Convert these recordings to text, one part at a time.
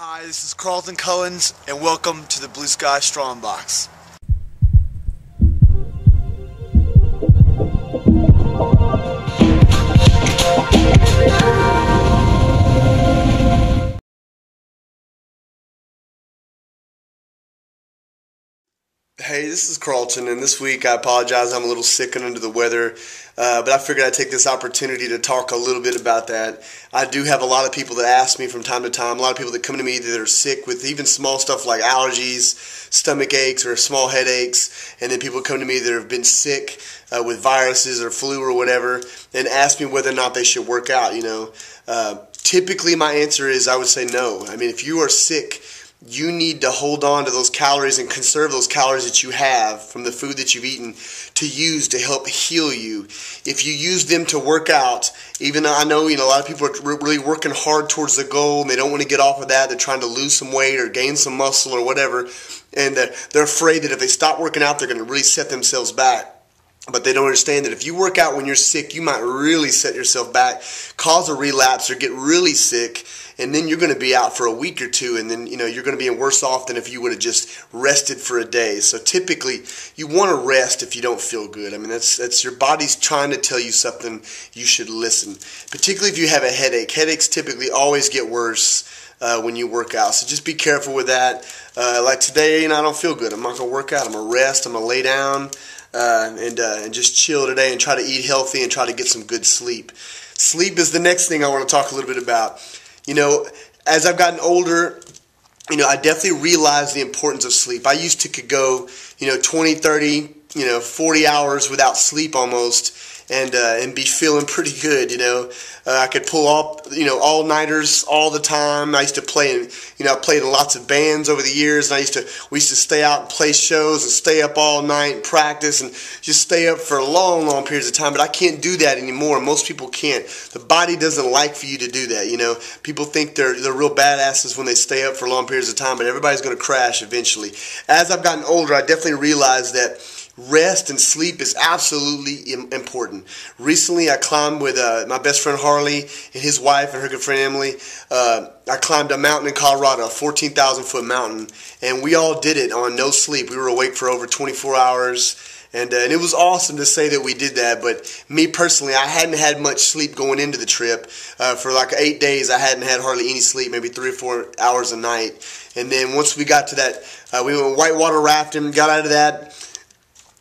Hi, this is Carlton Cullins, and welcome to the Blue Sky Strongbox. Hey, this is Carlton, and this week I apologize, I'm a little sick and under the weather, but I figured I'd take this opportunity to talk a little bit about that. I do have a lot of people that ask me from time to time, a lot of people that come to me that are sick with even small stuff like allergies, stomach aches, or small headaches, and then people come to me that have been sick with viruses or flu or whatever, and ask me whether or not they should work out, Typically my answer is I would say no. I mean, if you are sick, you need to hold on to those calories and conserve those calories that you have from the food that you've eaten to use to help heal you. If you use them to work out, even though I know a lot of people are really working hard towards the goal and they don't want to get off of that, they're trying to lose some weight or gain some muscle or whatever, and they're afraid that if they stop working out, they're going to really set themselves back. But they don't understand that if you work out when you're sick, you might really set yourself back, cause a relapse, or get really sick, and then you're going to be out for a week or two, and then you're going to be worse off than if you would have just rested for a day. So typically, you want to rest if you don't feel good. I mean, that's your body's trying to tell you something. You should listen, particularly if you have a headache. Headaches typically always get worse when you work out, so just be careful with that. Like today, I don't feel good. I'm not going to work out. I'm going to rest. I'm going to lay down. And just chill today and try to eat healthy and try to get some good sleep. Sleep is the next thing I want to talk a little bit about. As I've gotten older, I definitely realize the importance of sleep. I used to could go, 20, 30, 40 hours without sleep almost, and be feeling pretty good. I could pull off, all-nighters all the time. I used to play, I played in lots of bands over the years, and we used to stay out and play shows and stay up all night and practice and just stay up for long, long periods of time. But I can't do that anymore. Most people can't. The body doesn't like for you to do that. People think they're real badasses when they stay up for long periods of time, but everybody's going to crash eventually. As I've gotten older, I definitely realized that rest and sleep is absolutely important. Recently, I climbed with my best friend Harley and his wife and her good friend Emily. I climbed a mountain in Colorado, a 14,000-foot mountain, and we all did it on no sleep. We were awake for over 24 hours, and it was awesome to say that we did that. But me personally, I hadn't had much sleep going into the trip. For like 8 days, I hadn't had hardly any sleep, maybe 3 or 4 hours a night. And then once we got to that, we went whitewater rafting, got out of that,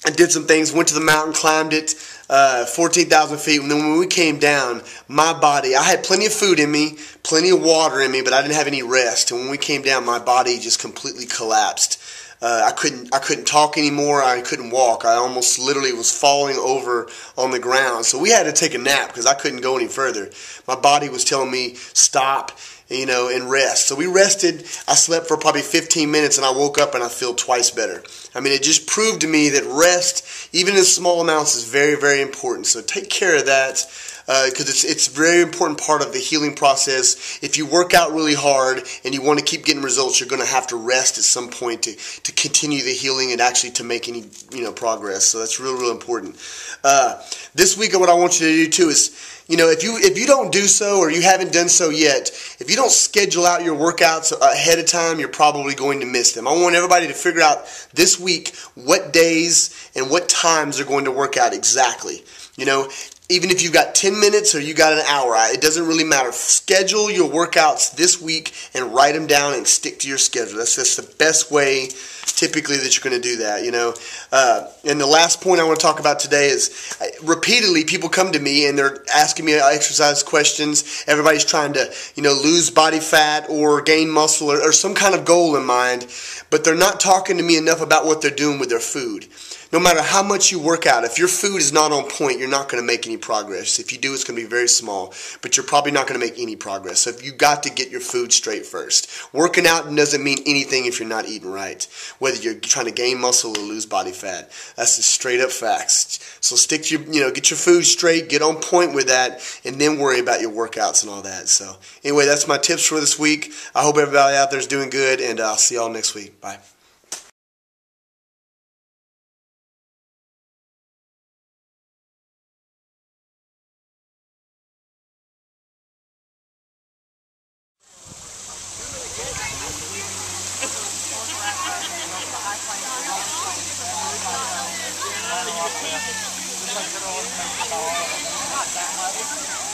I did some things, went to the mountain, climbed it, 14,000 feet. And then when we came down, my body, I had plenty of food in me, plenty of water in me, but I didn't have any rest. And when we came down, my body just completely collapsed. I couldn't talk anymore. I couldn't walk. I almost literally was falling over on the ground. So we had to take a nap because I couldn't go any further. My body was telling me, stop, and rest. So we rested. I slept for probably 15 minutes, and I woke up and I feel twice better. I mean, it just proved to me that rest, even in small amounts, is very, very important. So take care of that because it's a very important part of the healing process. If you work out really hard and you want to keep getting results, you're going to have to rest at some point to continue the healing and actually to make any progress. So that's real, real important. This week, what I want you to do too is, if you don't do so or you haven't done so yet, if you don't schedule out your workouts ahead of time, you're probably going to miss them. I want everybody to figure out this week what days and what times they're going to work out exactly. Even if you've got 10 minutes or you got an hour, it doesn't really matter. Schedule your workouts this week and write them down and stick to your schedule. That's just the best way typically that you're going to do that, And the last point I want to talk about today is repeatedly people come to me and they're asking me exercise questions. Everybody's trying to, lose body fat or gain muscle or some kind of goal in mind, but they're not talking to me enough about what they're doing with their food. No matter how much you work out, if your food is not on point, you're not going to make any progress. If you do, it's going to be very small, but you're probably not going to make any progress. So you've got to get your food straight first. Working out doesn't mean anything if you're not eating right, whether you're trying to gain muscle or lose body fat. That's the straight up facts. So stick to get your food straight, get on point with that, and then worry about your workouts and all that. So anyway, that's my tips for this week. I hope everybody out there is doing good, and I'll see y'all next week. Bye. Just like good old not that much.